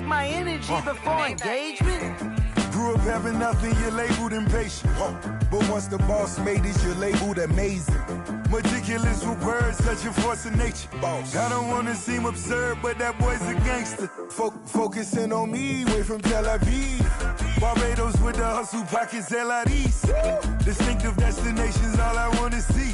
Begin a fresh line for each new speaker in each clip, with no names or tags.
my energy before engagement.
Grew up having nothing, you're labeled impatient. But once the boss made it, you're labeled amazing. Meticulous with words, such a force of nature. I don't want to seem absurd, but that boy's a gangster. Focusing on me, way from Tel Aviv. Barbados with the hustle, pockets LIDs. Distinctive destinations, all I want to see.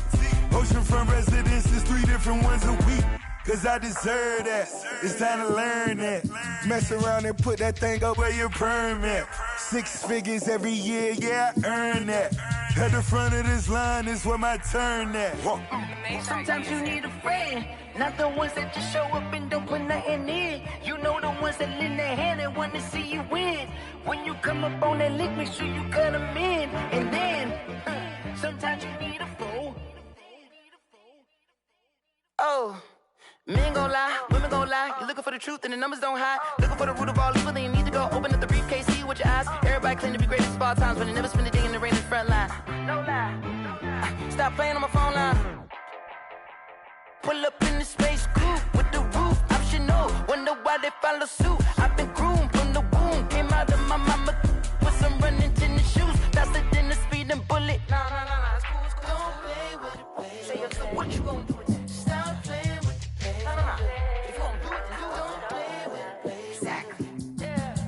Oceanfront residences, 3 different ones a week. Cause I deserve that, it's time to learn that. Mess around and put that thing up where your perm at. 6 figures every year, yeah, I earn that. At the front of this line is where my turn at.
Sometimes you need a friend, not the ones that just show up and don't put nothing in. You know the ones that lend their hand and want to see you win. When you come up on that lick, make sure you cut them in. And then, sometimes you need a fool. Oh. Men gon' lie, women gon' lie. You're looking for the truth and the numbers don't hide. Looking for the root of all evil, then you need to go open up the briefcase, see with your eyes. Everybody claim to be greatest of all times, but they never spend a day in the rain in the front line. No lie. Stop playing on my phone line. Pull up in the space coupe with the roof optional. Wonder why they follow suit. I've been groomed from the womb. Came out of my mama with some running tennis shoes. Faster than the speeding bullet. Nah, it's cool, it's cool. Don't play with it, baby. Say, so what you gon' do with it? Stop playing. If you don't do it, then you don't play with it, baby. Exactly.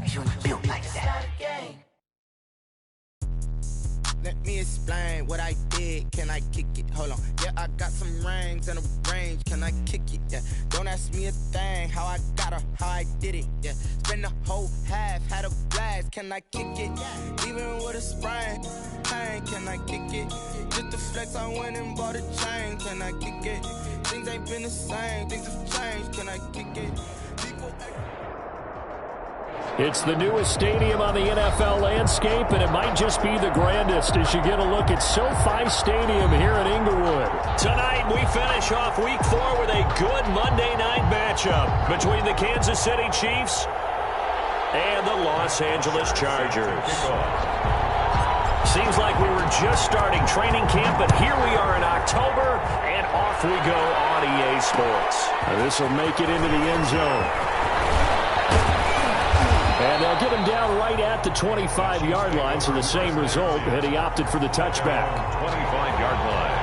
Cause you're not built like that.
Let me explain what I did. Can I kick it? Hold on. Yeah, I got some rings and a range. Can I kick it? Yeah. Don't ask me a thing. How I got her, how I did it. Yeah. Spend the whole half, had a blast. Can I kick it? Even with a sprain. Pain, can I kick it? Just the flex, I went and bought a chain. Can I kick it? Things ain't been the same. Things have changed. Can I kick it?
It's the newest stadium on the NFL landscape, and it might just be the grandest as you get a look at SoFi Stadium here in Inglewood. Tonight, we finish off Week 4 with a good Monday night matchup between the Kansas City Chiefs and the Los Angeles Chargers. Seems like we were just starting training camp, but here we are in October, and off we go on EA Sports. This will make it into the end zone. And they'll get him down right at the 25-yard line, so the same result, and he opted for the touchback.
25-yard line.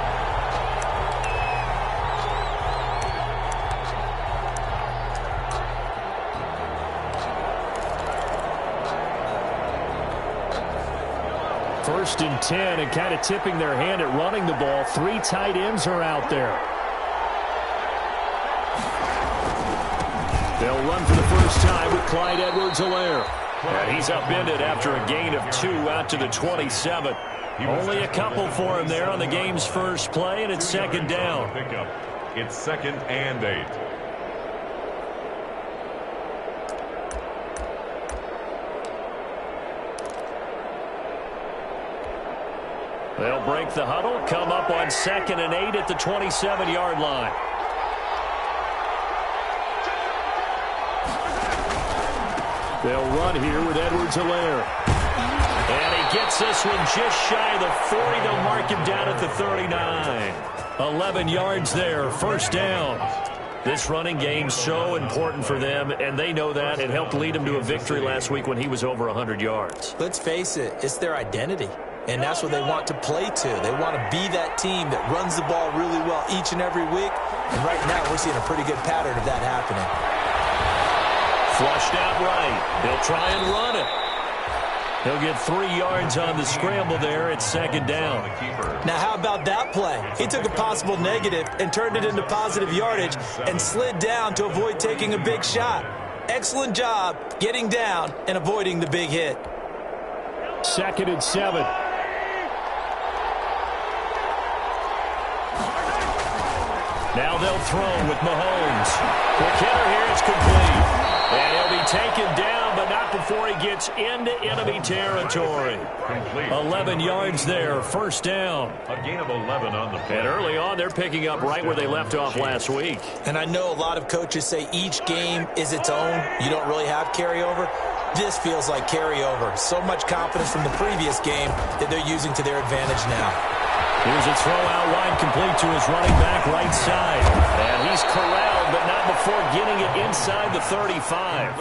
First and 10, and kind of tipping their hand at running the ball. 3 tight ends are out there. They'll run for the first time with Clyde Edwards-Helaire. And he's upended after a gain of 2 out to the 27. Only a couple for him there on the game's first play, and it's second down.
It's 2nd and 8.
They'll break the huddle, come up on 2nd and 8 at the 27-yard line. They'll run here with Edwards-Helaire. And he gets this one just shy of the 40. They'll mark him down at the 39. 11 yards there, first down. This running game's so important for them, and they know that. It helped lead them to a victory last week when he was over 100 yards.
Let's face it, it's their identity. And that's what they want to play to. They want to be that team that runs the ball really well each and every week. And right now, we're seeing a pretty good pattern of that happening.
Flushed out right. He'll try and run it. He'll get 3 yards on the scramble there. It's second down.
Now, how about that play? He took a possible negative and turned it into positive yardage and slid down to avoid taking a big shot. Excellent job getting down and avoiding the big hit.
2nd and 7. Now they'll throw with Mahomes. Quick hitter here, it's complete. And he'll be taken down, but not before he gets into enemy territory. 11 yards there, first down.
A gain of 11 on the play.
And early on, they're picking up right where they left off last week.
And I know a lot of coaches say each game is its own. You don't really have carryover. This feels like carryover. So much confidence from the previous game that they're using to their advantage now.
Here's a throw out wide, complete to his running back right side. And he's corralled, but not before getting it inside the 35.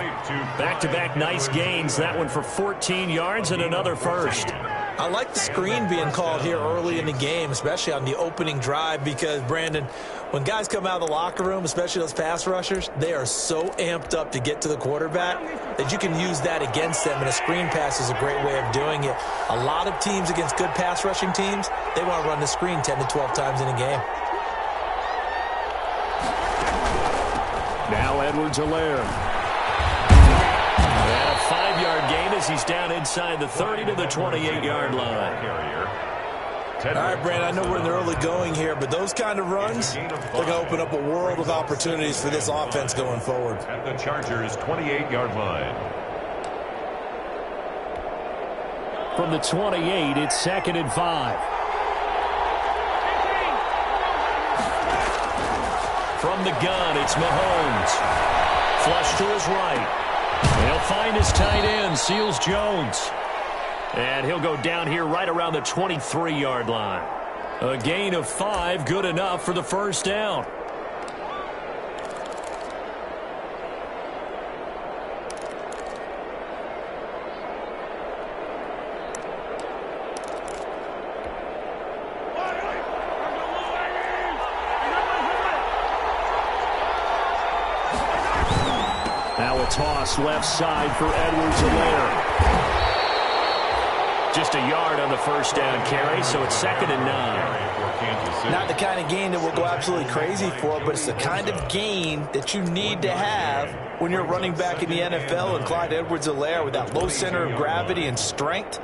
Back-to-back nice gains. That one for 14 yards and another first.
I like the screen being called here early in the game, especially on the opening drive, because, Brandon, when guys come out of the locker room, especially those pass rushers, they are so amped up to get to the quarterback that you can use that against them, and a screen pass is a great way of doing it. A lot of teams against good pass rushing teams, they want to run the screen 10 to 12 times in a game.
Now Edwards-Helaire. And a 5-yard gain as he's down inside the 30 to the 28-yard line.
All right, Brandon, I know we're in the early going here, but those kind of runs, they're going to open up a world of opportunities for this offense going forward.
At the Chargers' 28-yard line.
From the 28, it's 2nd and 5. From the gun, it's Mahomes. Flush to his right. He'll find his tight end, Seals Jones. And he'll go down here right around the 23-yard line. A gain of 5, good enough for the first down. Now a toss left side for Edwards-Helaire. Just a yard on the first down carry, so it's 2nd and 9.
Not the kind of gain that we'll go absolutely crazy for, but it's the kind of gain that you need to have when you're running back in the NFL. And Clyde Edwards-Helaire, with that low center of gravity and strength,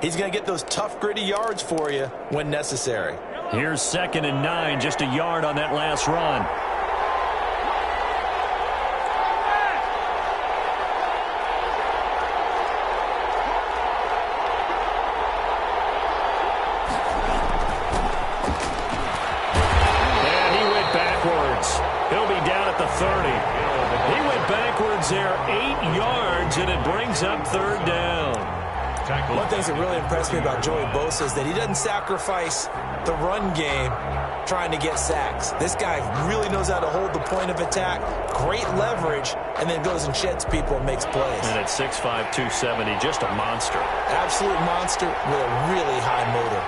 he's going to get those tough, gritty yards for you when necessary.
Here's 2nd and 9, just a yard on that last run. He'll be down at the 30. He went backwards there 8 yards, and it brings up 3rd down.
One thing that really impressed me about Joey Bosa is that he doesn't sacrifice the run game trying to get sacks. This guy really knows how to hold the point of attack, great leverage, and then goes and sheds people and makes plays.
And at 6'5", 270, just a monster.
Absolute monster with a really high motor.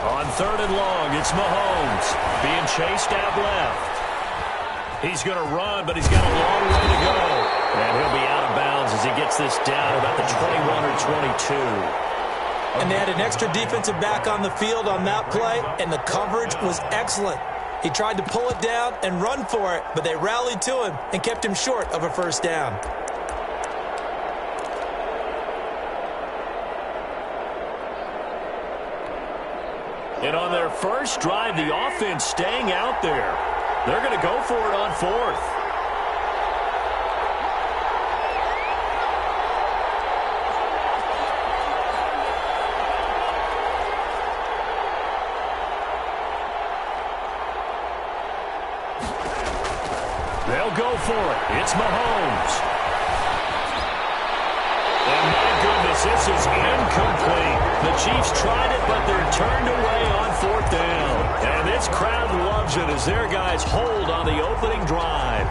On 3rd and long, it's Mahomes being chased out left. He's going to run, but he's got a long way to go. And he'll be out of bounds as he gets this down about the 21 or 22.
And they had an extra defensive back on the field on that play, and the coverage was excellent. He tried to pull it down and run for it, but they rallied to him and kept him short of a first down.
And on their first drive, the offense staying out there. They're going to go for it on 4th. They'll go for it. It's Mahomes. And my goodness, this is incomplete. The Chiefs tried it, but they're turned away on 4th down. And this crowd loves it as their guys hold on the opening drive.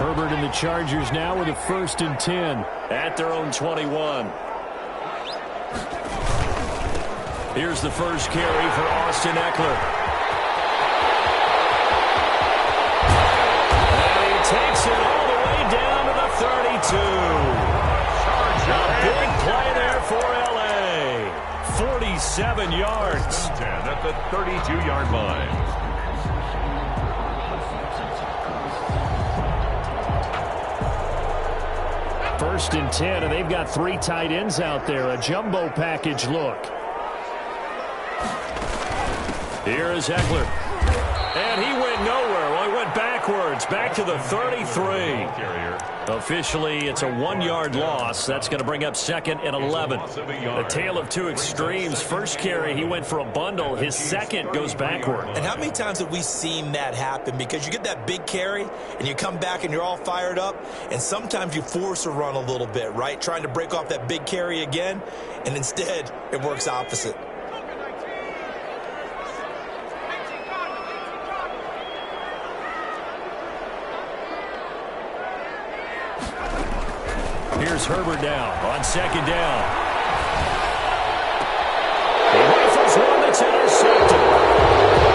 Herbert and the Chargers now with a 1st and 10 at their own 21. Here's the first carry for Austin Eckler. And he takes it all the way down to the 32. A big play there for L.A. 47 yards.
At the 32-yard line.
First and 10, and they've got 3 tight ends out there. A jumbo package look. Here is Eckler. And he went nowhere. Well, he went backwards, back to the 33. Officially, it's a 1-yard loss. That's going to bring up 2nd and 11. A tale of two extremes. First carry, he went for a bundle. His second goes backward.
And how many times have we seen that happen? Because you get that big carry, and you come back and you're all fired up, and sometimes you force a run a little bit, right? Trying to break off that big carry again, and instead it works opposite.
Here's Herbert now on 2nd down. He rifles one that's intercepted.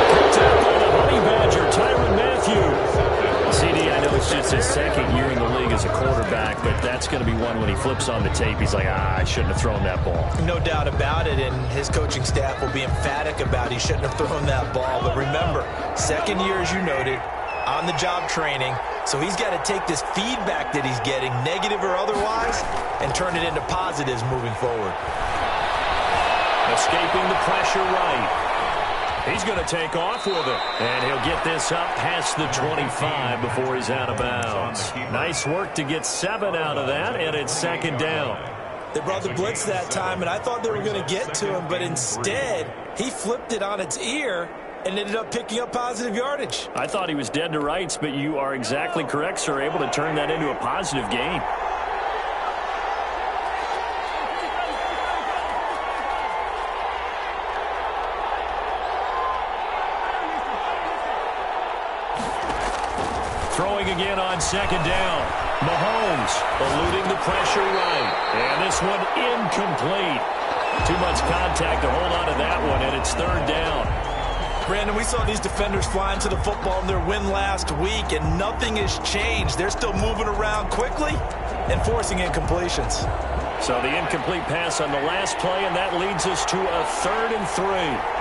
Picked up by the Honey Badger, Tyrann Mathieu. CD, I know it's just his 2nd year in the league as a quarterback, but that's going to be one when he flips on the tape, he's like, I shouldn't have thrown that ball.
No doubt about it, and his coaching staff will be emphatic about he shouldn't have thrown that ball. But remember, 2nd year, as you noted, on-the-job training. So he's got to take this feedback that he's getting, negative or otherwise, and turn it into positives moving forward.
Escaping the pressure right. He's going to take off with it. And he'll get this up past the 25 before he's out of bounds. Nice work to get 7 out of that, and it's 2nd down.
They brought the blitz that time, and I thought they were going to get to him, but instead, he flipped it on its ear and ended up picking up positive yardage.
I thought he was dead to rights, but you are exactly correct, sir, able to turn that into a positive gain. Throwing again on 2nd down. Mahomes eluding the pressure right. And this one incomplete. Too much contact to hold on to that one, and it's 3rd down.
Brandon, we saw these defenders flying to the football in their win last week, and nothing has changed. They're still moving around quickly and forcing incompletions.
So the incomplete pass on the last play, and that leads us to a 3rd and 3.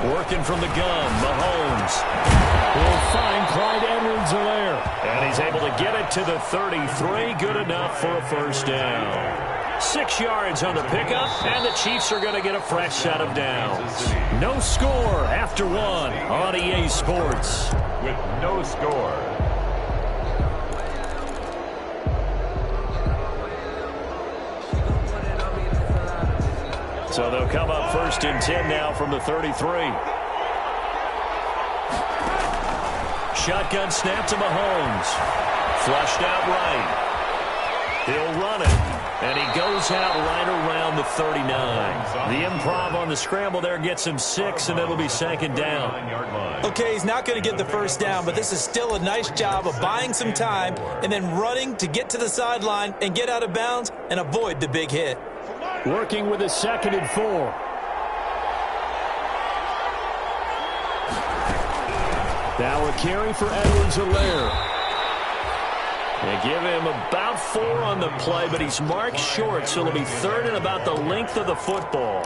Working from the gun, Mahomes will find Clyde Edwards-Helaire. And he's able to get it to the 33. Good enough for a 1st down. 6 yards on the pickup, and the Chiefs are going to get a fresh set of downs. No score after 1 on EA Sports.
With no score.
So they'll come up 1st and 10 now from the 33. Shotgun snap to Mahomes. Flushed out right. He'll run it. And he goes out right around the 39. The improv on the scramble there gets him 6, and it'll be 2nd down.
Okay, he's not going to get the 1st down, but this is still a nice job of buying some time and then running to get to the sideline and get out of bounds and avoid the big hit.
Working with a 2nd and 4. Now a carry for Edwards-Helaire. They give him about 4 on the play, but he's marked short, so it'll be 3rd and about the length of the football.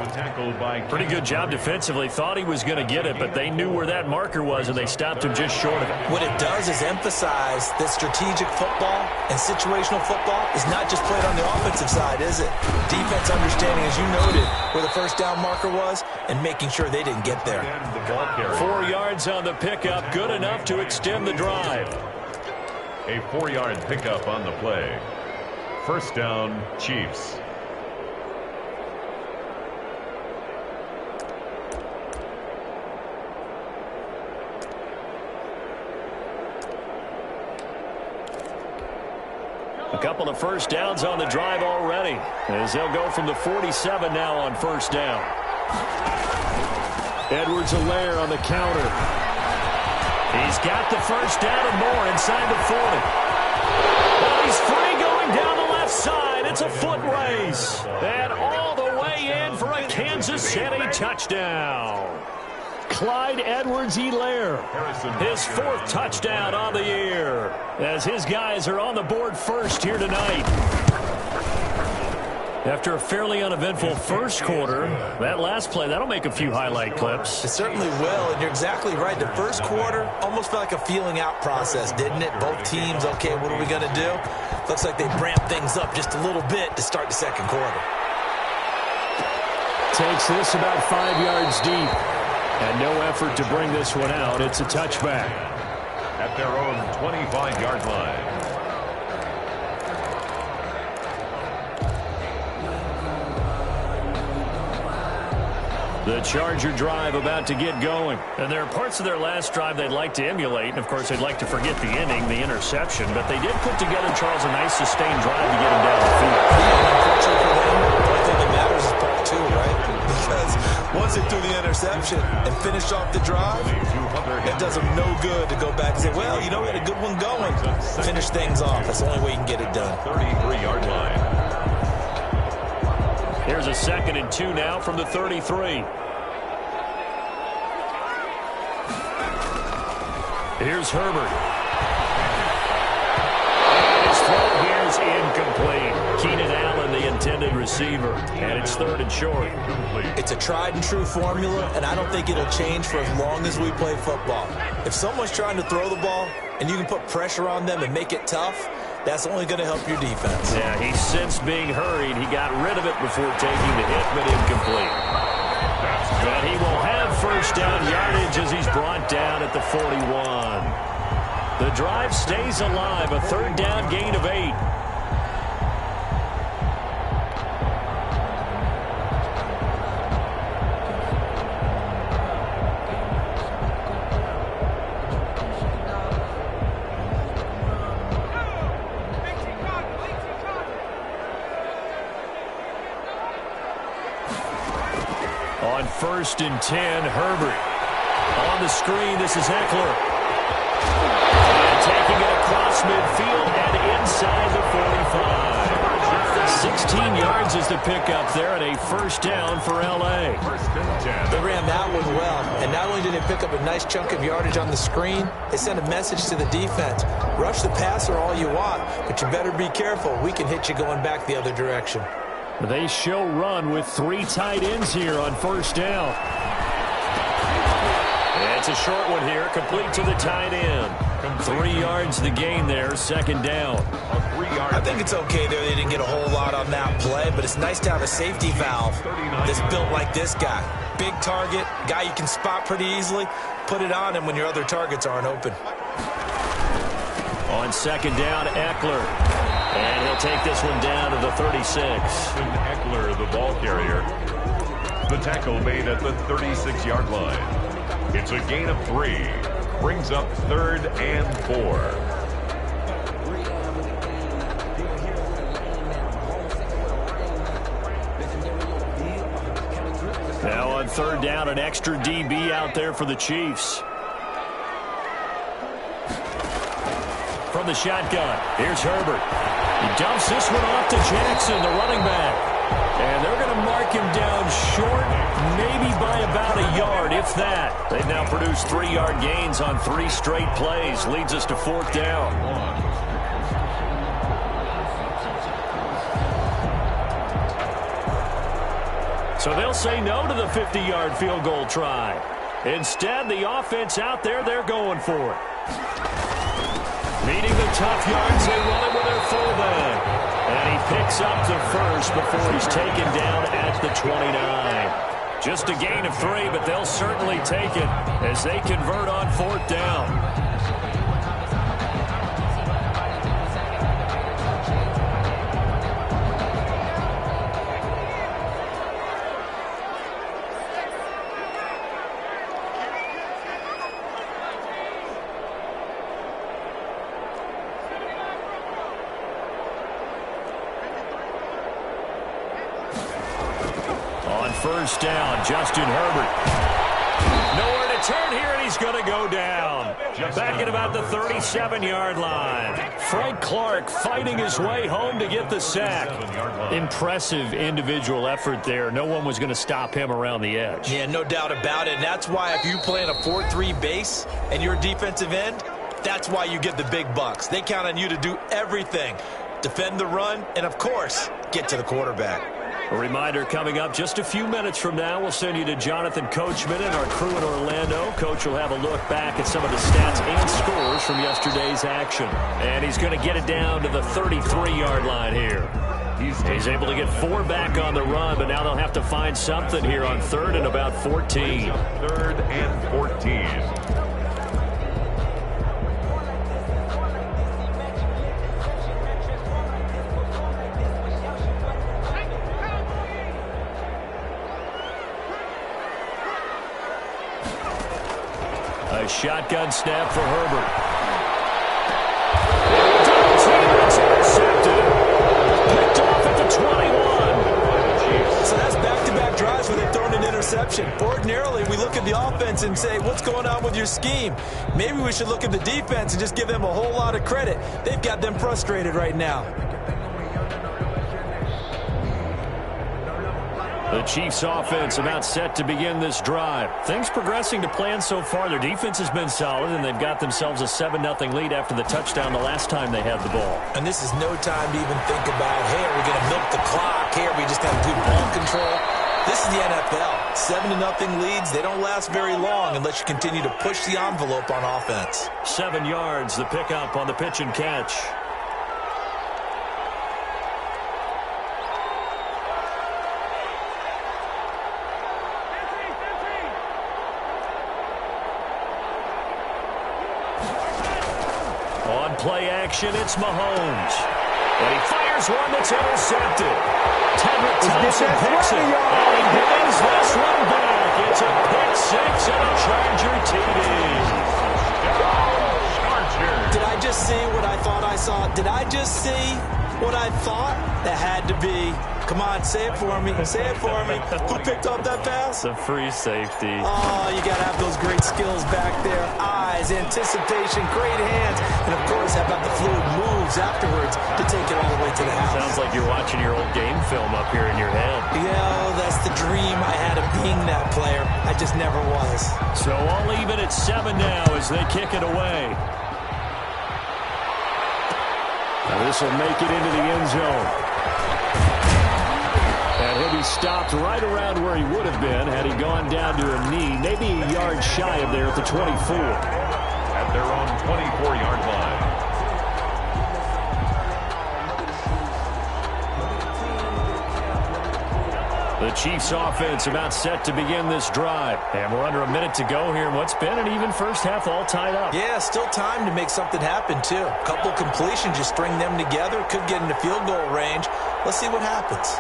Pretty good job defensively. Thought he was going to get it, but they knew where that marker was, and they stopped him just short of it.
What it does is emphasize that strategic football and situational football is not just played on the offensive side, is it? Defense understanding, as you noted, where the 1st down marker was and making sure they didn't get there.
4 yards on the pickup, good enough to extend the drive.
A 4-yard pickup on the play. 1st down, Chiefs.
A couple of 1st downs on the drive already, as they'll go from the 47 now on 1st down. Edwards-Helaire on the counter. He's got the 1st down and more inside the 40. Well, he's free going down the left side. It's a foot race. And all the way in for a Kansas City touchdown. Clyde Edwards-Helaire, his 4th touchdown on the year, as his guys are on the board first here tonight. After a fairly uneventful first quarter, that last play, that'll make a few highlight clips.
It certainly will, and you're exactly right. The first quarter almost felt like a feeling out process, didn't it? Both teams, okay, what are we going to do? Looks like they ramped things up just a little bit to start the second quarter.
Takes this about 5 yards deep. And no effort to bring this one out. It's a touchback.
At their own 25-yard line.
The Charger drive about to get going. And there are parts of their last drive they'd like to emulate. And, of course, they'd like to forget the inning, the interception. But they did put together, Charles, a nice sustained drive to get him down the field.
Yeah, unfortunately for them, the only thing that matters is part two, right? Because once they threw the interception and finished off the drive, it does them no good to go back and say, well, you know, we had a good one going. Finish things off. That's the only way you can get it done.
33-yard line.
Here's a 2nd and 2 now from the 33. Here's Herbert. And his throw here's incomplete. Keenan Allen, the intended receiver. And it's 3rd and short.
It's a tried and true formula, and I don't think it'll change for as long as we play football. If someone's trying to throw the ball and you can put pressure on them and make it tough, that's only going to help your defense.
Yeah, he sensed being hurried. He got rid of it before taking the hit, but incomplete. And he will have first down yardage as he's brought down at the 41. The drive stays alive, a 3rd down gain of 8. On 1st and 10, Herbert. On the screen, this is Eckler. And taking it across midfield and inside the 45. 16 yards is the pickup there, and a first down for L.A.
They ran that one well, and not only did they pick up a nice chunk of yardage on the screen, they sent a message to the defense. Rush the passer all you want, but you better be careful. We can hit you going back the other direction.
They show run with 3 tight ends here on first down. It's a short one here, complete to the tight end. 3 yards the gain there, 2nd down.
I think it's okay there. They didn't get a whole lot on that play, but it's nice to have a safety valve that's built like this guy. Big target, guy you can spot pretty easily. Put it on him when your other targets aren't open.
On 2nd down, Eckler. And he'll take this one down to the 36.
Eckler, the ball carrier. The tackle made at the 36-yard line. It's a gain of 3. Brings up 3rd and 4.
Now on 3rd down, an extra DB out there for the Chiefs. From the shotgun, here's Herbert. He dumps this one off to Jackson, the running back. And they're going to mark him down short, maybe by about a yard, if that. They've now produced 3-yard gains on 3 straight plays. Leads us to 4th down. So they'll say no to the 50-yard field goal try. Instead, the offense out there, they're going for it. Meeting the tough yards, they run it with their fullback. And he picks up the first before he's taken down at the 29. Just a gain of 3, but they'll certainly take it as they convert on 4th down. First down, Justin Herbert. Nowhere to turn here, and he's going to go down. Back at about the 37-yard line. Frank Clark fighting his way home to get the sack. Impressive individual effort there. No one was going to stop him around the edge.
Yeah, no doubt about it. And that's why if you play in a 4-3 base and you're a defensive end, that's why you get the big bucks. They count on you to do everything. Defend the run and, of course, get to the quarterback.
A reminder coming up just a few minutes from now, we'll send you to Jonathan Coachman and our crew in Orlando. Coach will have a look back at some of the stats and scores from yesterday's action. And he's going to get it down to the 33-yard line here. He's able to get 4 back on the run, but now they'll have to find something here on 3rd and about 14.
3rd and 14.
A shotgun snap for Herbert. Intercepted. Picked off at the 21.
So that's back-to-back drives where they've thrown an interception. Ordinarily, we look at the offense and say, what's going on with your scheme? Maybe we should look at the defense and just give them a whole lot of credit. They've got them frustrated right now.
The Chiefs offense about set to begin this drive. Things progressing to plan so far. Their defense has been solid, and they've got themselves a 7-0 lead after the touchdown the last time they had the ball.
And this is no time to even think about, hey, are we going to milk the clock? Hey, are we just going to do ball control? This is the NFL. 7-0 leads, they don't last very long unless you continue to push the envelope on offense.
7 yards, the pickup on the pitch and catch. On play action, it's Mahomes. And he fires one that's intercepted. Tedrick Thompson picks it. And he brings this one back. It's a pick six and a Charger TD.
Did I just see what I thought I saw? Did I just see what I thought? That had to be. Come on, say it for me. Say it for me. Who picked up that pass?
It's a free safety.
Oh, you got to have those great skills back there. Eyes, anticipation, great hands. And, of course, how about the fluid moves afterwards to take it all the way to the house?
Sounds like you're watching your old game film up here in your head.
Yeah, that's the dream I had of being that player. I just never was.
So all even at 7 now as they kick it away. Now this will make it into the end zone. And he'll be stopped right around where he would have been had he gone down to a knee, maybe a yard shy of there at the 24.
At their own 24-yard line.
The Chiefs offense about set to begin this drive. And we're under a minute to go here in what's been an even first half all tied up.
Yeah, still time to make something happen, too. A couple completions, you string them together, could get into field goal range. Let's see what happens.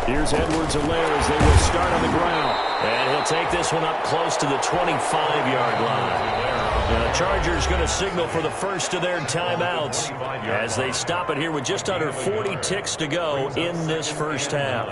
Here's Edwards-Helaire as they will start on the ground. And he'll take this one up close to the 25-yard line. And the Chargers going to signal for the first of their timeouts as they stop it here with just under 40 ticks to go in this first half.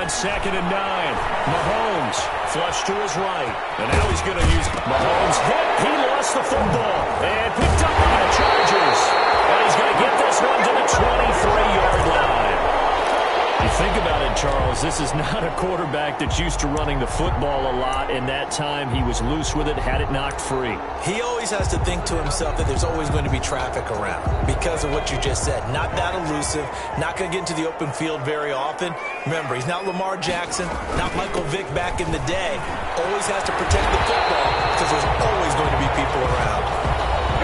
On 2nd and 9, Mahomes flushed to his right. And now he's going to use Mahomes hit. He lost the football and picked up by the Chargers. And he's going to get this one to the 23-yard line. You think about it, Charles, this is not a quarterback that's used to running the football a lot, and that time he was loose with it, had it knocked free.
He always has to think to himself that there's always going to be traffic around because of what you just said. Not that elusive, not going to get into the open field very often. Remember, he's not Lamar Jackson, not Michael Vick back in the day. Always has to protect the football because there's always going to be people around.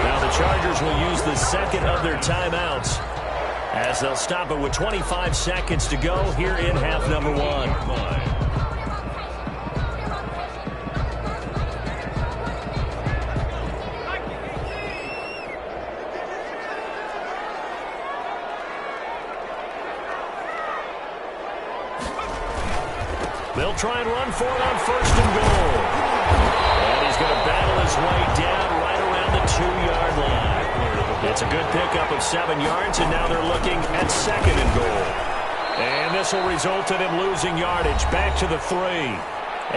Now the Chargers will use the second of their timeouts as they'll stop it with 25 seconds to go here in half number 1. They'll try and run for it on 1st and goal. And he's going to battle his way down right around the 2-yard line. It's a good pickup of 7 yards, and now they're looking at 2nd and goal. And this will result in him losing yardage back to the 3.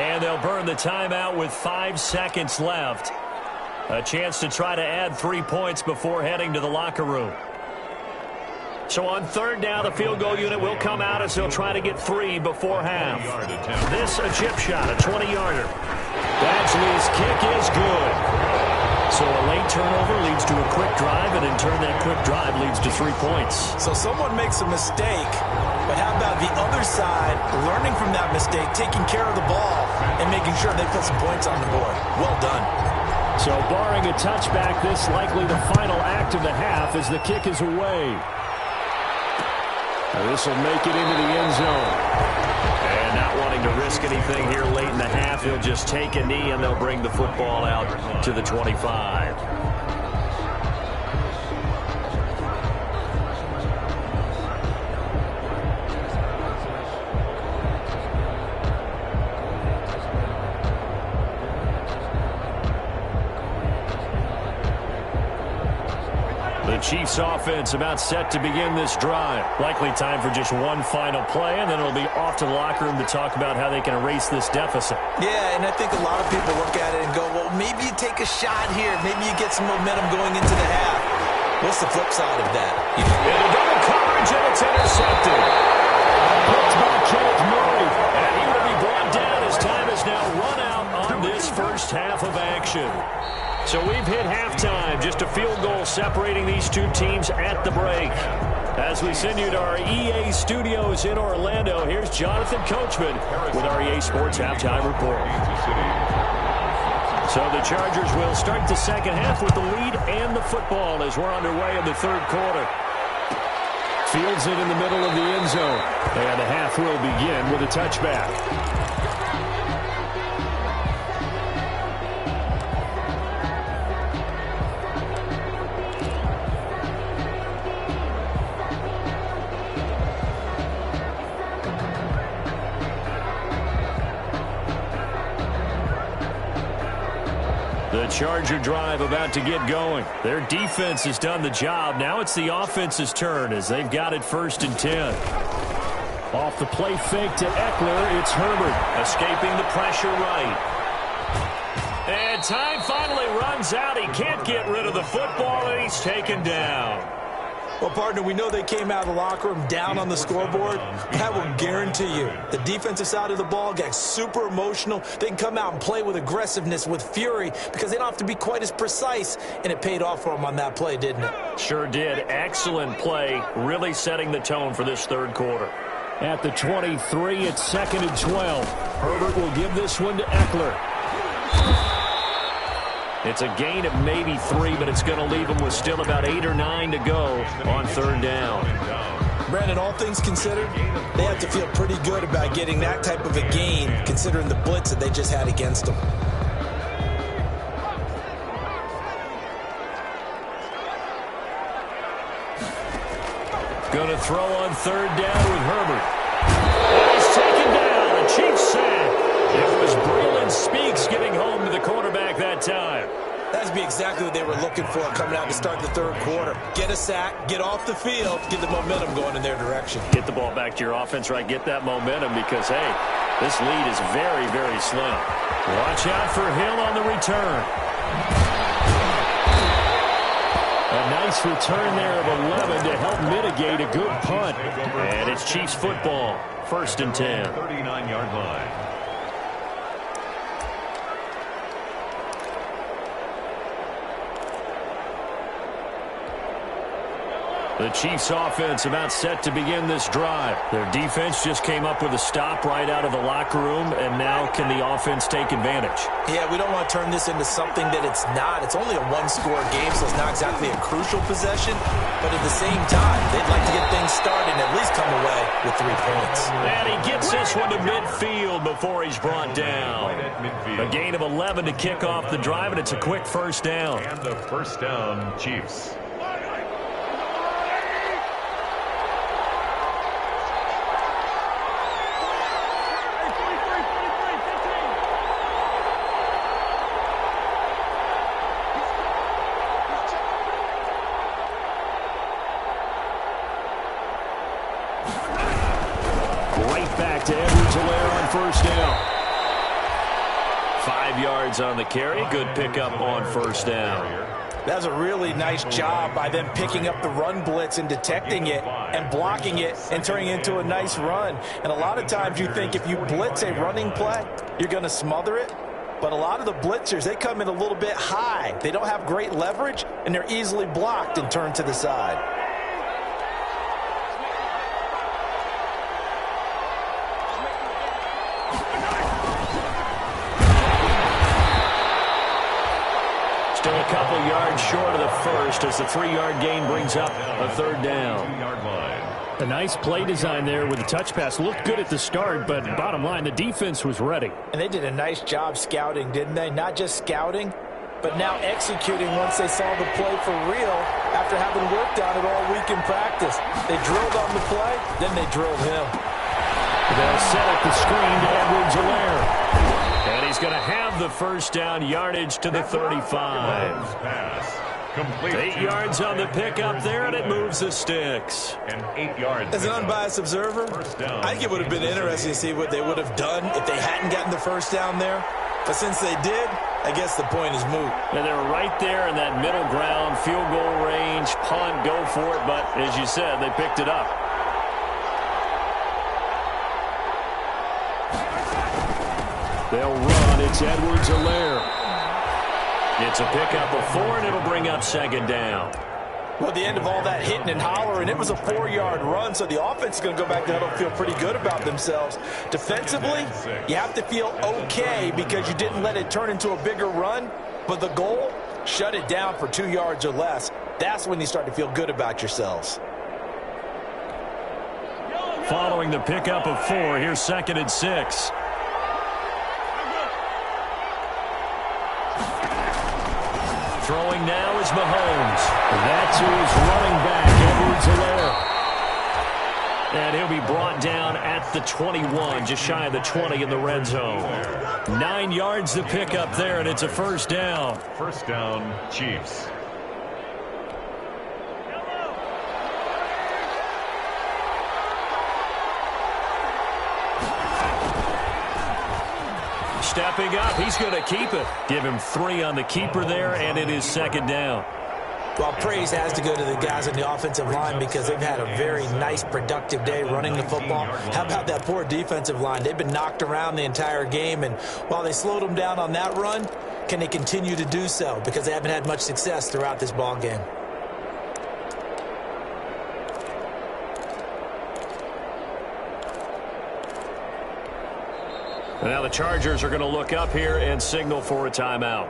And they'll burn the timeout with 5 seconds left. A chance to try to add 3 points before heading to the locker room. So on third down, the field goal unit will come out as they'll try to get 3 before half. This a chip shot, a 20-yarder. Badgley's kick is good. So a late turnover leads to a quick drive, and in turn that quick drive leads to 3 points.
So someone makes a mistake, but how about the other side learning from that mistake, taking care of the ball, and making sure they put some points on the board? Well done.
So barring a touchback, this likely the final act of the half as the kick is away. This will make it into the end zone. And not wanting to risk anything here late in the half, he'll just take a knee and they'll bring the football out to the 25. The Chiefs offense about set to begin this drive. Likely time for just one final play, and then it'll be off to the locker room to talk about how they can erase this deficit.
Yeah, and I think a lot of people look at it and go, well, maybe you take a shot here. Maybe you get some momentum going into the half. What's the flip side of that?
And a double coverage, and it's intercepted. Picked by Kenneth Murray, and he will be brought down as time is now run out on this first half of action. So we've hit halftime, just a field goal separating these two teams at the break. As we send you to our EA studios in Orlando, here's Jonathan Coachman with our EA Sports Halftime Report. So the Chargers will start the second half with the lead and the football as we're underway in the third quarter. Fields it in the middle of the end zone, and the half will begin with a touchback. The Charger drive about to get going. Their defense has done the job. Now it's the offense's turn as they've got it 1st and 10. Off the play fake to Eckler, it's Herbert escaping the pressure right. And time finally runs out. He can't get rid of the football, and he's taken down.
Well, partner, we know they came out of the locker room down on the scoreboard. That will guarantee you the defensive side of the ball gets super emotional. They can come out and play with aggressiveness, with fury, because they don't have to be quite as precise, and it paid off for them on that play, didn't it?
Sure did. Excellent play, really setting the tone for this third quarter. At the 23, it's 2nd and 12. Herbert will give this one to Eckler. It's a gain of maybe 3, but it's going to leave them with still about 8 or 9 to go on third down.
Brandon, all things considered, they have to feel pretty good about getting that type of a gain, considering the blitz that they just had against them.
Going to throw on third down with Herbert. And he's taken down. A Chiefs sack. It was Braylon Speaks getting home to the quarterback that time.
That'd be exactly what they were looking for coming out to start the third quarter. Get a sack, get off the field, get the momentum going in their direction.
Get the ball back to your offense, right? Get that momentum because, hey, this lead is very, very slim. Watch out for Hill on the return. A nice return there of 11 to help mitigate a good punt. And it's Chiefs football, 1st and 10.
39-yard line.
The Chiefs offense about set to begin this drive. Their defense just came up with a stop right out of the locker room, and now can the offense take advantage?
Yeah, we don't want to turn this into something that it's not. It's only a one-score game, so it's not exactly a crucial possession. But at the same time, they'd like to get things started and at least come away with 3 points.
And he gets this one to midfield before he's brought down. A gain of 11 to kick off the drive, and it's a quick first down.
And the first down, Chiefs.
First down. 5 yards on the carry. Good pickup on first down.
That was a really nice job by them picking up the run blitz and detecting it. and blocking it and turning it into a nice run. And a lot of times you think if you blitz a running play, you're going to smother it. But a lot of the blitzers, they come in a little bit high. They don't have great leverage, and they're easily blocked and turned to the side.
Still a couple yards short of the first as the 3-yard gain brings up a third down. A nice play design there with the touch pass. Looked good at the start, but bottom line, the defense was ready.
And they did a nice job scouting, didn't they? Not just scouting, but now executing once they saw the play for real after having worked on it all week in practice. They drilled on the play, then they drilled him.
They'll set up the screen to Edwards-Helaire. And he's going to have the first down, yardage to the 35. 8 yards on the pickup there, and it moves the sticks.
And 8 yards.
As an unbiased observer, I think it would have been interesting to see what they would have done if they hadn't gotten the first down there. But since they did, I guess the point is moot.
And they're right there in that middle ground, field goal range, punt, go for it. But as you said, they picked it up. They'll run. It's Edwards-Helaire. It's a pickup of 4, and it'll bring up second down.
Well, the end of all that hitting and hollering, it was a 4-yard run, so the offense is going to go back there and feel pretty good about themselves. Defensively, you have to feel okay because you didn't let it turn into a bigger run, but the goal, shut it down for 2 yards or less. That's when you start to feel good about yourselves.
Following the pickup of 4, here's 2nd and 6. Throwing now is Mahomes. That's who is running back, Edwards-Helaire. And he'll be brought down at the 21, just shy of the 20 in the red zone. 9 yards to pick up there, and it's a first down.
First down, Chiefs.
Stepping up, he's going to keep it. Give him 3 on the keeper there, and it is second down.
Well, praise has to go to the guys on the offensive line because they've had a very nice, productive day running the football. How about that poor defensive line? They've been knocked around the entire game, and while they slowed them down on that run, can they continue to do so? Because they haven't had much success throughout this ball game.
Now the Chargers are going to look up here and signal for a timeout.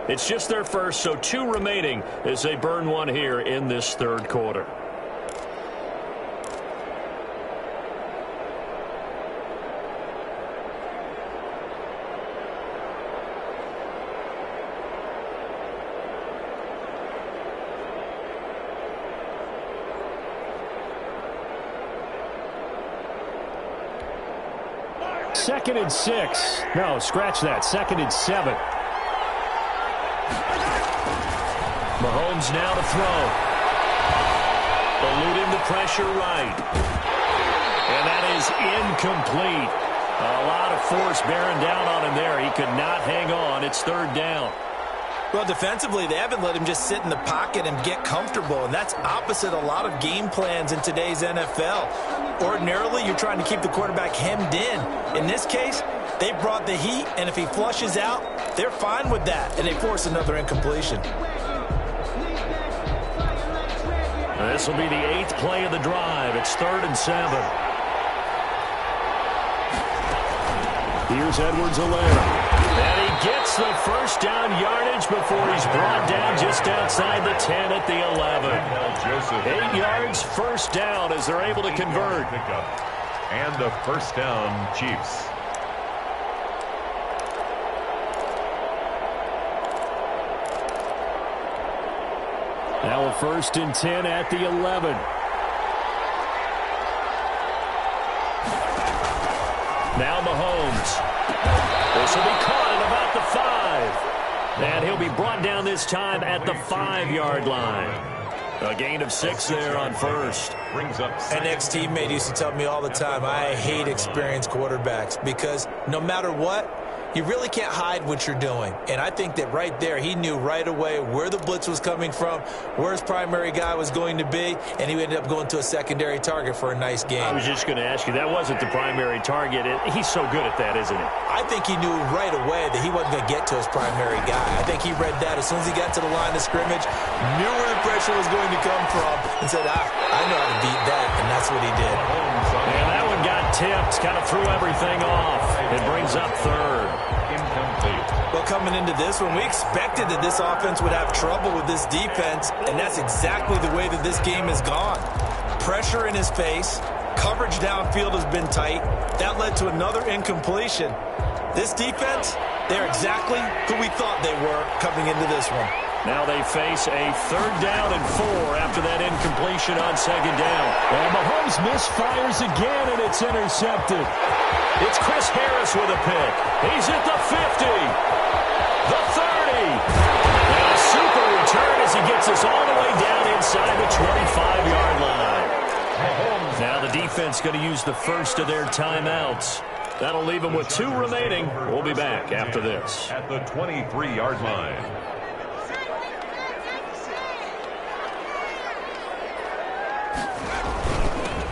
It's just their first, so 2 remaining as they burn 1 here in this third quarter. Second and 6. No, scratch that. 2nd and 7. Mahomes now to throw. Eluding the pressure right. And that is incomplete. A lot of force bearing down on him there. He could not hang on. It's third down.
Well, defensively, they haven't let him just sit in the pocket and get comfortable, and that's opposite a lot of game plans in today's NFL. Ordinarily, you're trying to keep the quarterback hemmed in. In this case, they brought the heat, and if he flushes out, they're fine with that, and they force another incompletion.
This will be the 8th play of the drive. It's 3rd and 7. Here's Edwards-Helaire. And he gets the first down yardage before he's brought down just outside the 10 at the 11. 8 yards, first down as they're able to convert.
And the first down, Chiefs.
Now a 1st and 10 at the 11. Now Mahomes. This will be caught at about the 5. And he'll be brought down this time at the 5-yard line. A gain of 6 there on first.
Brings up
An ex-teammate used to tell me all the time, I hate experienced quarterbacks because no matter what, You really can't hide what you're doing. And I think that right there, he knew right away where the blitz was coming from, where his primary guy was going to be, and he ended up going to a secondary target for a nice game.
I was just going to ask you, that wasn't the primary target. He's so good at that, isn't he?
I think he knew right away that he wasn't going to get to his primary guy. I think he read that as soon as he got to the line of scrimmage, knew where the pressure was going to come from, and said, I know how to beat that, and that's what he did.
And that one got tipped, kind of threw everything off. It brings up third.
Incomplete.
Well, coming into this one, we expected that this offense would have trouble with this defense, and that's exactly the way that this game has gone. Pressure in his face, coverage downfield has been tight. That led to another incompletion. This defense, they're exactly who we thought they were coming into this one.
Now they face a 3rd down and 4 after that incompletion on 2nd down. And Mahomes misfires again, and it's intercepted. It's Chris Harris with a pick. He's at the 50, the 30. And a super return as he gets us all the way down inside the 25-yard line. Now the defense going to use the first of their timeouts. That'll leave them with 2 remaining. We'll be back after this.
At the 23-yard line.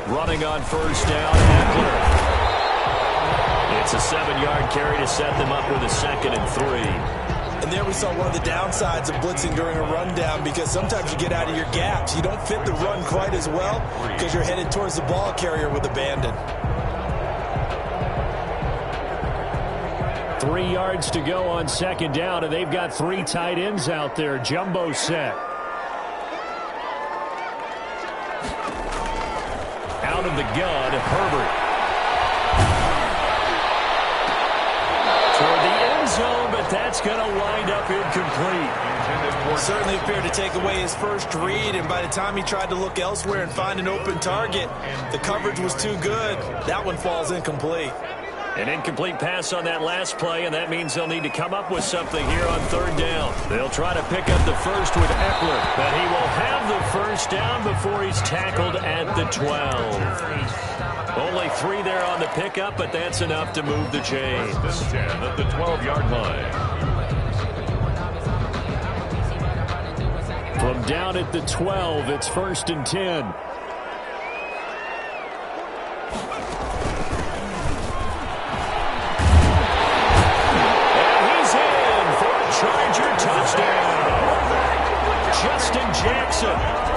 Running on 1st down, Eckler. It's a 7-yard carry to set them up with a 2nd and 3.
And there we saw one of the downsides of blitzing during a rundown, because sometimes you get out of your gaps. You don't fit the run quite as well because you're headed towards the ball carrier with abandon.
3 yards to go on 2nd down, and they've got 3 tight ends out there. Jumbo set. Out of the gun, Herbert. Toward the end zone, but that's going to wind up incomplete.
Certainly appeared to take away his first read, and by the time he tried to look elsewhere and find an open target, the coverage was too good. That one falls incomplete.
An incomplete pass on that last play, and that means they'll need to come up with something here on 3rd down. They'll try to pick up the first with Eckler, but he will have the first down before he's tackled at the 12. Only 3 there on the pickup, but that's enough to move the chains.
10 at the 12-yard line.
From down at the 12, it's 1st and 10.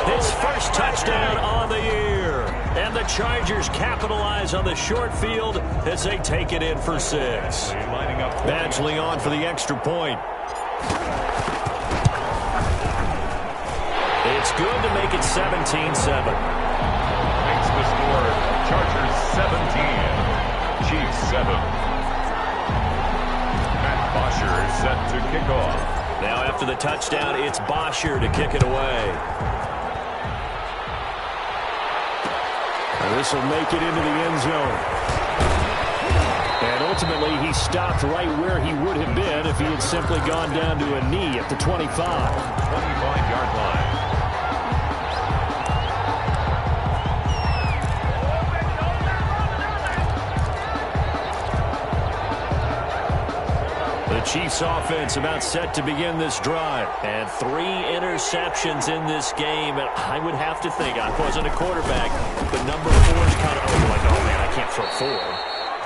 His first touchdown on the year. And the Chargers capitalize on the short field as they take it in for 6. Badgley on for the extra point. It's good to make it 17-7.
Makes the score Chargers 17, Chiefs 7. Matt Bosher is set to kick off.
Now after the touchdown, it's Bosher to kick it away. And this will make it into the end zone. And ultimately, he stopped right where he would have been if he had simply gone down to a knee at the 25.
25-yard line.
Chiefs offense about set to begin this drive. And 3 interceptions in this game. And I would have to think, I wasn't a quarterback, but number 4 is kind of like, oh man, I can't throw 4.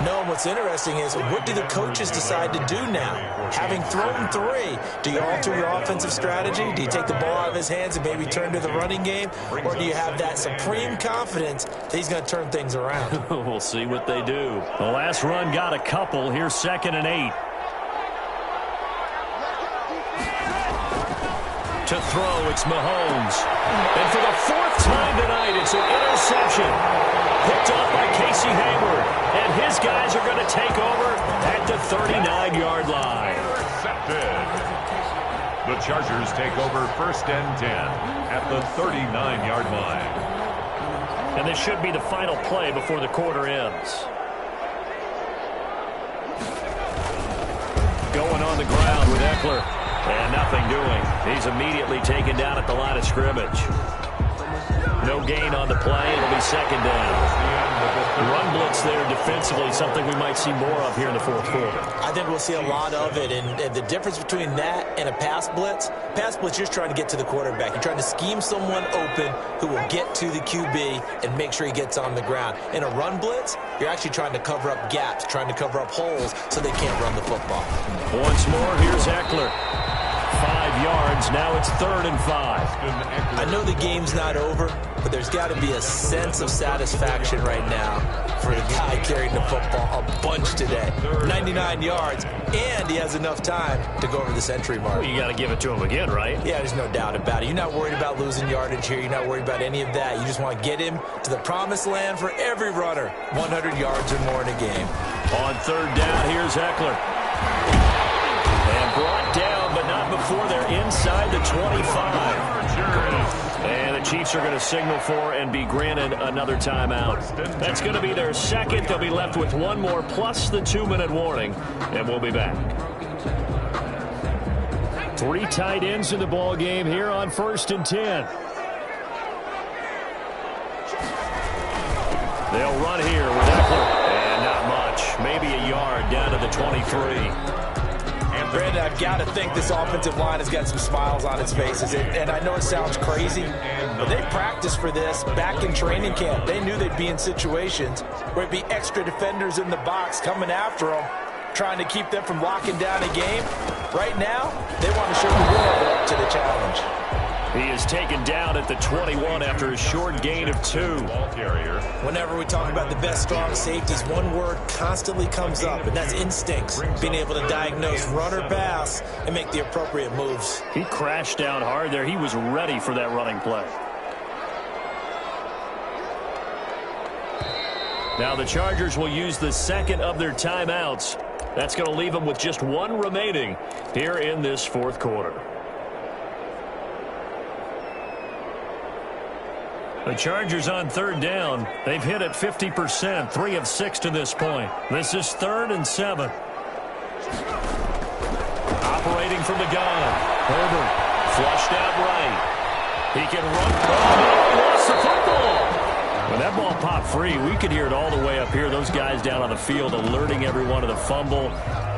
No, what's interesting is, what do the coaches decide to do now? Having thrown 3, do you alter your offensive strategy? Do you take the ball out of his hands and maybe turn to the running game? Or do you have that supreme confidence that he's going to turn things around?
We'll see what they do. The last run got a couple. Here's 2nd and 8. To throw, it's Mahomes. And for the 4th time tonight, it's an interception. Picked off by Casey Hayward. And his guys are going to take over at the 39-yard line.
Intercepted. The Chargers take over 1st and 10 at the 39-yard line.
And this should be the final play before the quarter ends. Going on the ground with Eckler. And nothing doing. He's immediately taken down at the line of scrimmage. No gain on the play. It'll be second down. Run blitz there defensively, something we might see more of here in the fourth quarter.
I think we'll see a lot of it, and the difference between that and a pass blitz, you're just trying to get to the quarterback. You're trying to scheme someone open who will get to the QB and make sure he gets on the ground. In a run blitz, you're actually trying to cover up gaps, trying to cover up holes so they can't run the football.
Once more, here's Eckler. 5 yards. Now it's 3rd and 5.
I know the game's not over, but there's got to be a sense of satisfaction right now for the guy carrying the football a bunch today. 99 yards, and he has enough time to go over the century mark.
Well, you got to give it to him again, right?
Yeah, there's no doubt about it. You're not worried about losing yardage here. You're not worried about any of that. You just want to get him to the promised land for every runner. 100 yards or more in a game.
On 3rd down, here's Eckler. And brought down, but not before they're inside the 25. And the Chiefs are going to signal for and be granted another timeout. That's going to be their second. They'll be left with one more plus the 2-minute warning, and we'll be back. 3 tight ends in the ball game here on 1st and 10. They'll run here with Eckler, and not much. Maybe a yard down to the 23.
Brandon, I've got to think this offensive line has got some smiles on its faces. And I know it sounds crazy, but they practiced for this back in training camp. They knew they'd be in situations where it'd be extra defenders in the box coming after them, trying to keep them from locking down a game. Right now, they want to show the world they're up to the challenge.
He is taken down at the 21 after a short gain of 2.
Whenever we talk about the best strong safeties, one word constantly comes up, and that's instincts. Being able to diagnose run or pass and make the appropriate moves.
He crashed down hard there. He was ready for that running play. Now the Chargers will use the second of their timeouts. That's going to leave them with just 1 remaining here in this 4th quarter. The Chargers on 3rd down. They've hit at 50%, 3 of 6 to this point. This is 3rd and 7. Operating from the gun. Herbert flushed out right. He can run. Oh, he lost the football. When that ball popped free, we could hear it all the way up here. Those guys down on the field alerting everyone of the fumble.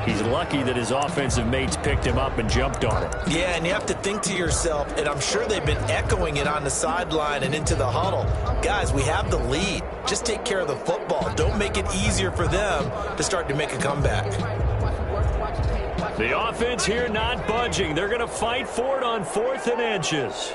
He's lucky that his offensive mates picked him up and jumped on him.
Yeah, and you have to think to yourself, and I'm sure they've been echoing it on the sideline and into the huddle. Guys, we have the lead. Just take care of the football. Don't make it easier for them to start to make a comeback.
The offense here not budging. They're going to fight for it on 4th and inches.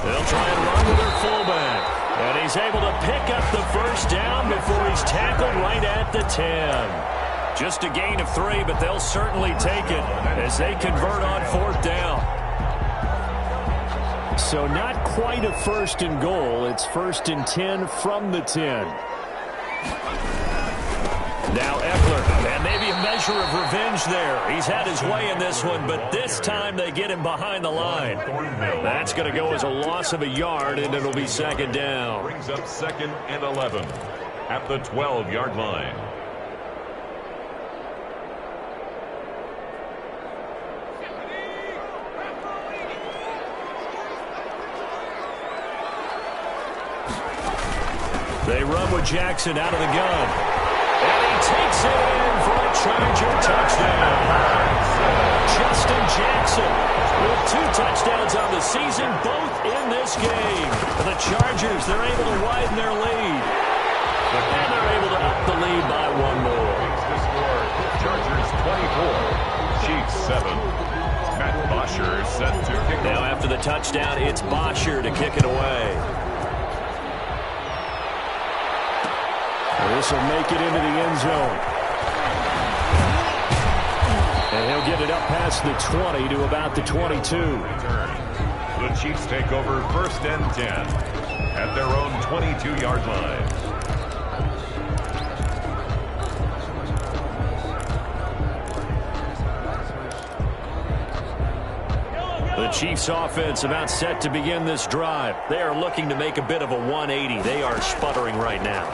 They'll try and run with their fullback. And he's able to pick up the first down before he's tackled right at the 10. Just a gain of 3, but they'll certainly take it as they convert on 4th down. So not quite a 1st and goal. It's 1st and 10 from the 10. Now Eckler, and maybe a measure of revenge there. He's had his way in this one, but this time they get him behind the line. That's going to go as a loss of a yard, and it'll be 2nd down.
Brings up 2nd and 11 at the 12-yard line.
They run with Jackson out of the gun. And he takes it in for a Charger touchdown. Justin Jackson with 2 touchdowns on the season, both in this game. And the Chargers, they're able to widen their lead. And they're able to up the lead by 1 more.
The score, Chargers 24, Chiefs 7. Matt Bosher set to kick.
Now after the touchdown, it's Bosher to kick it away. This will make it into the end zone. And he'll get it up past the 20 to about the 22.
The Chiefs take over 1st and 10 at their own 22-yard line.
The Chiefs offense about set to begin this drive. They are looking to make a bit of a 180. They are sputtering right now.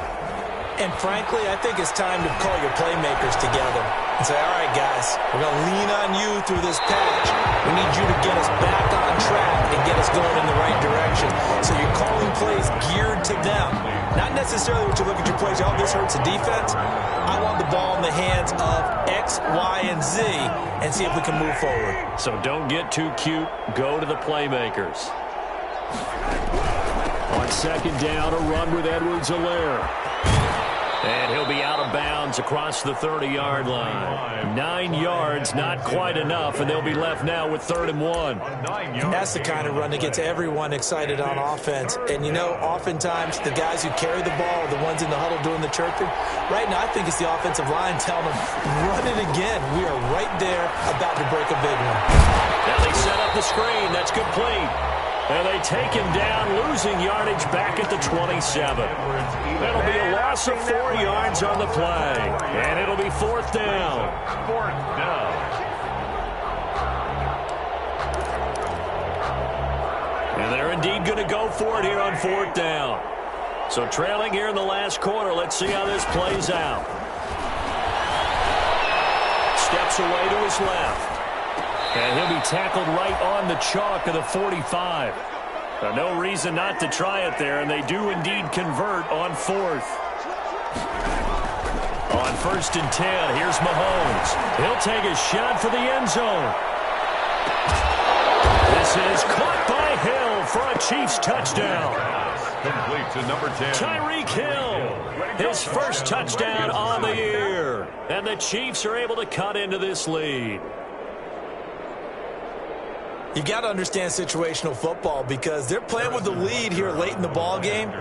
And frankly, I think it's time to call your playmakers together and say, all right, guys, we're going to lean on you through this patch. We need you to get us back on track and get us going in the right direction. So you're calling plays geared to them. Not necessarily what you look at your plays, oh, this hurts the defense. I want the ball in the hands of X, Y, and Z and see if we can move forward.
So don't get too cute. Go to the playmakers. On second down, a run with Edwards-Helaire. And he'll be out of bounds across the 30-yard line. 9 yards, not quite enough, and they'll be left now with 3rd and 1.
That's the kind of run that gets everyone excited on offense. And, you know, oftentimes the guys who carry the ball are the ones in the huddle doing the chirping. Right now, I think it's the offensive line telling them, run it again. We are right there about to break a big one.
Now they set up the screen. That's complete. And they take him down, losing yardage back at the 27. That'll be a loss of 4 yards on the play. And it'll be 4th down.
4th down.
And they're indeed going to go for it here on 4th down. So trailing here in the last quarter. Let's see how this plays out. Steps away to his left. And he'll be tackled right on the chalk of the 45. No reason not to try it there, and they do indeed convert on 4th. On 1st and 10, here's Mahomes. He'll take a shot for the end zone. This is caught by Hill for a Chiefs touchdown.
Complete to number 10.
Tyreek Hill, his first touchdown on the year. And the Chiefs are able to cut into this lead.
You got to understand situational football because they're playing with the lead here late in the ball game.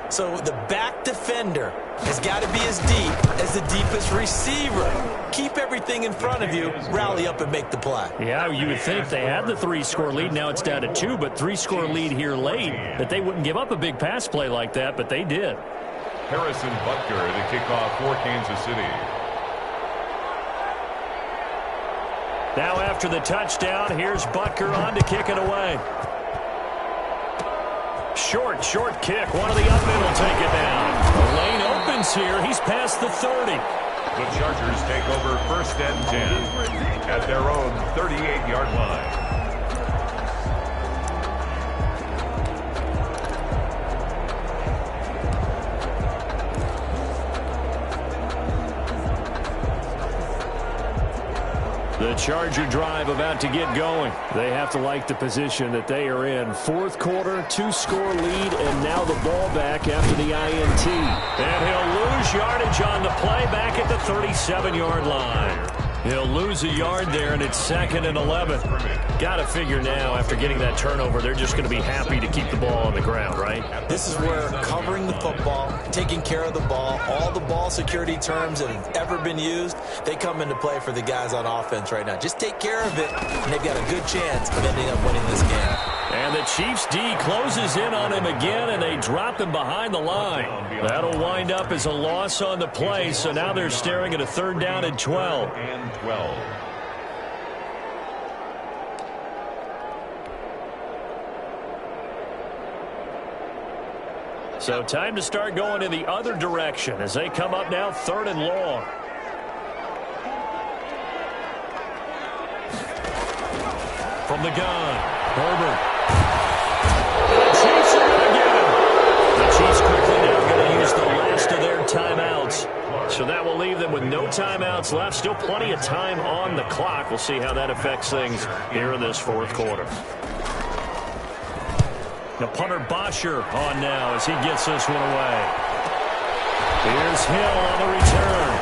So the back defender has got to be as deep as the deepest receiver. Keep everything in front of you, rally up and make the play.
Yeah, you would think they had the 3-score lead. Now it's down to 2, but 3-score lead here late, that they wouldn't give up a big pass play like that, but they did.
Harrison Butker to kick off for Kansas City.
Now after the touchdown, here's Butker on to kick it away. Short kick. One of the up middle take it down. The lane opens here. He's past the 30.
The Chargers take over 1st and 10 at their own 38-yard line.
The Charger drive about to get going. They have to like the position that they are in. 4th quarter, 2-score lead, and now the ball back after the INT. And he'll lose yardage on the play back at the 37-yard line. He'll lose a yard there, and it's 2nd and 11. Got to figure now, after getting that turnover, they're just going to be happy to keep the ball on the ground, right?
This is where covering the football, taking care of the ball, all the ball security terms that have ever been used, they come into play for the guys on offense right now. Just take care of it, and they've got a good chance of ending up winning this game.
And the Chiefs D closes in on him again, and they drop him behind the line. That'll wind up as a loss on the play, so now they're staring at a 3rd down and 12. So time to start going in the other direction as they come up now 3rd and long. From the gun, Herbert. The Chiefs are going to get him. The Chiefs quickly now going to use the last of their timeouts. So that will leave them with no timeouts left. Still plenty of time on the clock. We'll see how that affects things here in this 4th quarter. The punter Bosher on now as he gets this one away. Here's Hill on the return.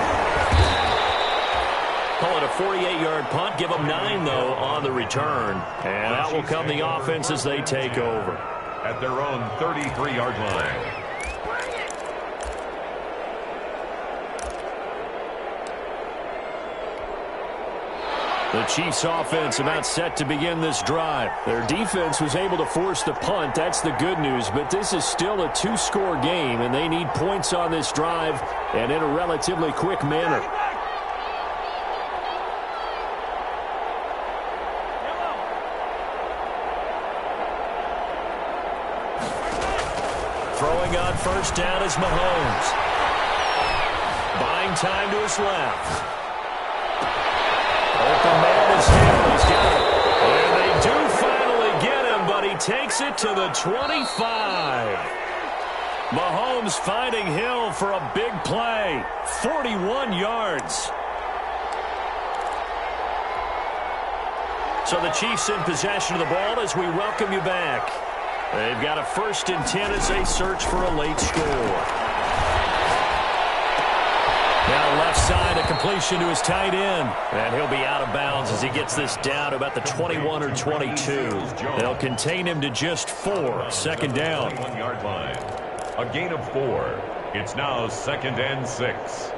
Call it a 48-yard punt. Give them 9, though, on the return. And out will come the offense as they take over.
At their own 33-yard line.
The Chiefs offense about set to begin this drive. Their defense was able to force the punt. That's the good news. But this is still a 2-score game, and they need points on this drive and in a relatively quick manner. Throwing on 1st down is Mahomes. Buying time to his left. Open man is Hill. He's got it. And they do finally get him, but he takes it to the 25. Mahomes finding Hill for a big play. 41 yards. So the Chiefs in possession of the ball as we welcome you back. They've got a 1st and 10 as they search for a late score. Now left side, a completion to his tight end. And he'll be out of bounds as he gets this down to about the 21 or 22. They'll contain him to just 4. 2nd down.
1-yard line. A gain of 4. It's now 2nd and 6.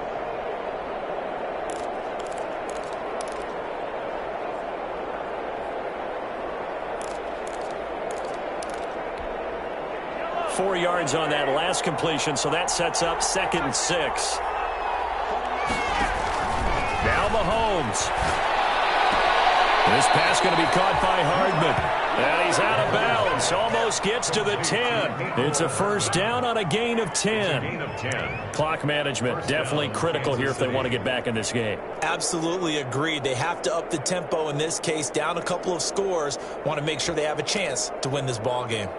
Four yards on that last completion, so that sets up 2nd and 6. Now Mahomes. This pass going to be caught by Hardman. And he's out of bounds. Almost gets to the 10. It's a 1st down on a gain of 10. Clock management definitely critical here if they want to get back in this game.
Absolutely agreed. They have to up the tempo in this case. Down a couple of scores. Want to make sure they have a chance to win this ball game.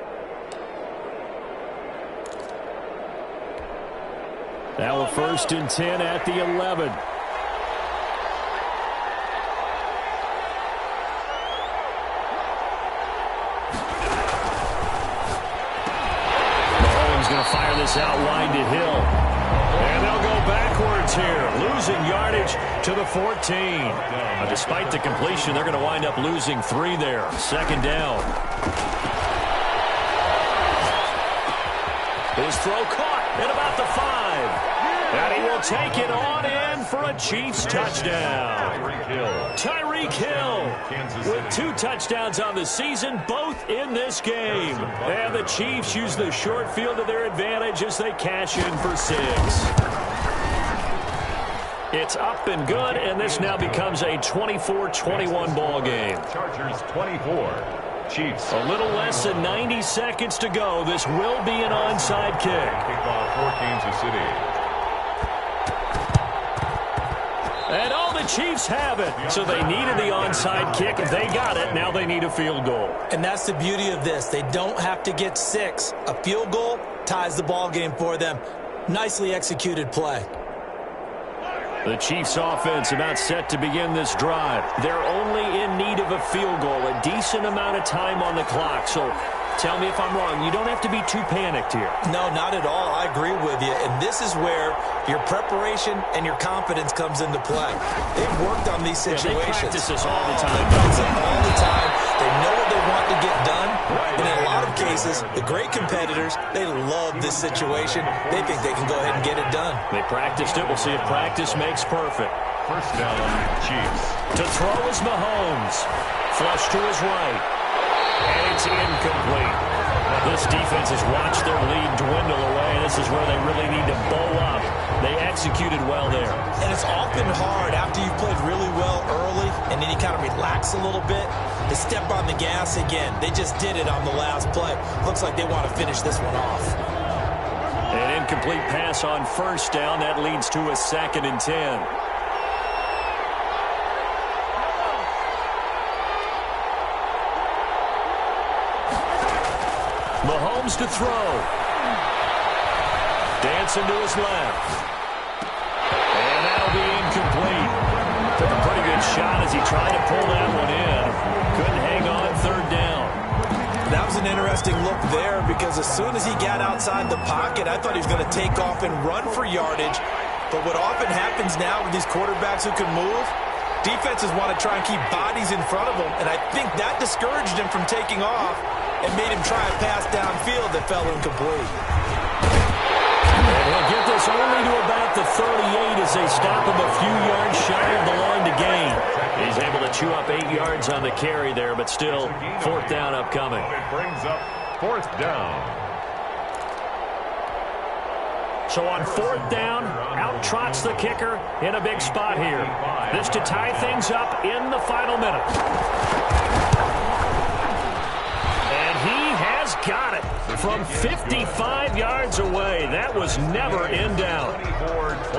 Now a 1st and 10 at the 11. Mahomes going to fire this out wide to Hill. And they'll go backwards here, losing yardage to the 14. But despite the completion, they're going to wind up losing 3 there. 2nd down. His throw caught at about the 5. And he will take it on in for a Chiefs touchdown. Tyreek Hill with 2 touchdowns on the season, both in this game. And the Chiefs use the short field to their advantage as they cash in for 6. It's up and good, and this now becomes a 24-21 ball game.
Chargers 24. Chiefs.
A little less than 90 seconds to go. This will be an onside kick.
Kickoff for Kansas City.
And all the Chiefs have it. So they needed the onside kick. They got it. Now they need a field goal.
And that's the beauty of this. They don't have to get 6. A field goal ties the ball game for them. Nicely executed play.
The Chiefs offense about set to begin this drive. They're only in need of a field goal, a decent amount of time on the clock. So tell me if I'm wrong. You don't have to be too panicked here.
No, not at all. I agree with you. And this is where your preparation and your confidence comes into play. They've worked on these situations.
Yeah, they practice this all the time.
They practice it all the time. They know what they want to get done. And in a lot of cases, the great competitors, they love this situation. They think they can go ahead and get it done.
They practiced it. We'll see if practice makes perfect.
1st down, Chiefs.
To throw is Mahomes. Flush to his right. And it's incomplete. This defense has watched their lead dwindle away. This is where they really need to bow up. They executed well there.
And it's often hard after you've played really well early and then you kind of relax a little bit to step on the gas again. They just did it on the last play. Looks like they want to finish this one off.
An incomplete pass on 1st down. That leads to a 2nd and 10. Mahomes to throw. Dancing to his left. And that'll be incomplete. Took a pretty good shot as he tried to pull that one in. Couldn't hang on 3rd down.
That was an interesting look there because as soon as he got outside the pocket, I thought he was going to take off and run for yardage. But what often happens now with these quarterbacks who can move, defenses want to try and keep bodies in front of them. And I think that discouraged him from taking off and made him try a pass downfield that fell incomplete.
And he'll get this only to about the 38 as they stop him a few yards shy of the line to gain. He's able to chew up 8 yards on the carry there, but still 4th down upcoming.
It brings up 4th down.
So on 4th down, out trots the kicker in a big spot here. This to tie things up in the final minute. And he has got it. From 55 yards away, that was never in doubt.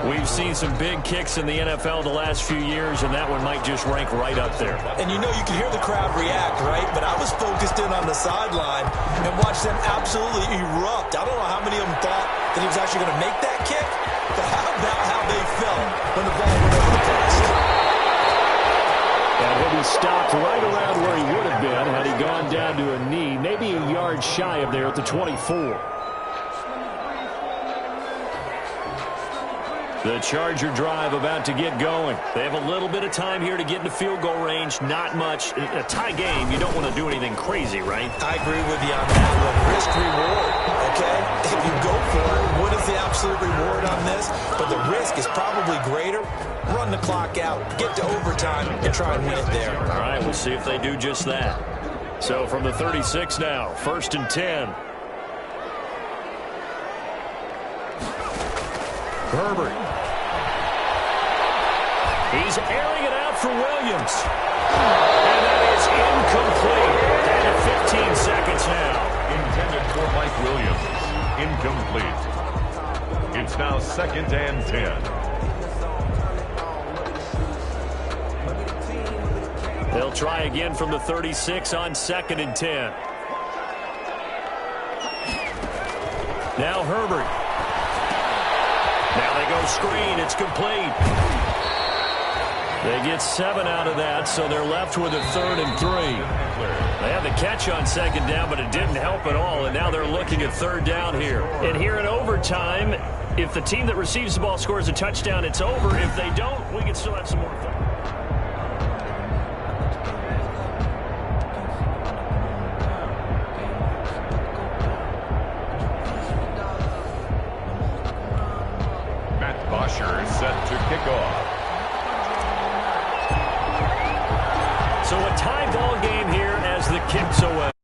We've seen some big kicks in the NFL the last few years, and that one might just rank right up there.
And you know you can hear the crowd react, right? But I was focused in on the sideline and watched them absolutely erupt. I don't know how many of them thought that he was actually going to make that kick, but how about how they felt when the ball went over the post?
And he'll be stopped right around where he would have been had he gone down to a knee, maybe a yard shy of there at the 24. The Charger drive about to get going. They have a little bit of time here to get into field goal range. Not much. In a tie game, you don't want to do anything crazy, right?
I agree with you on that one. Risk-reward, okay? If you go for it, what is the absolute reward on this? But the risk is probably greater. Run the clock out, get to overtime, and try and win it there.
All right, we'll see if they do just that. So from the 36 now, 1st and 10. Herbert. He's airing it out for Williams. And that is incomplete. And at 15 seconds now.
Intended for Mike Williams. Incomplete. It's now 2nd and 10.
They'll try again from the 36 on 2nd and 10. Now Herbert. Now they go screen. It's complete. They get 7 out of that, so they're left with a 3rd and 3. They had the catch on 2nd down, but it didn't help at all, and now they're looking at 3rd down here. And here in overtime, if the team that receives the ball scores a touchdown, it's over. If they don't, we can still have some more fun.
Set to kick off.
So a tie ball game here as the kick's away.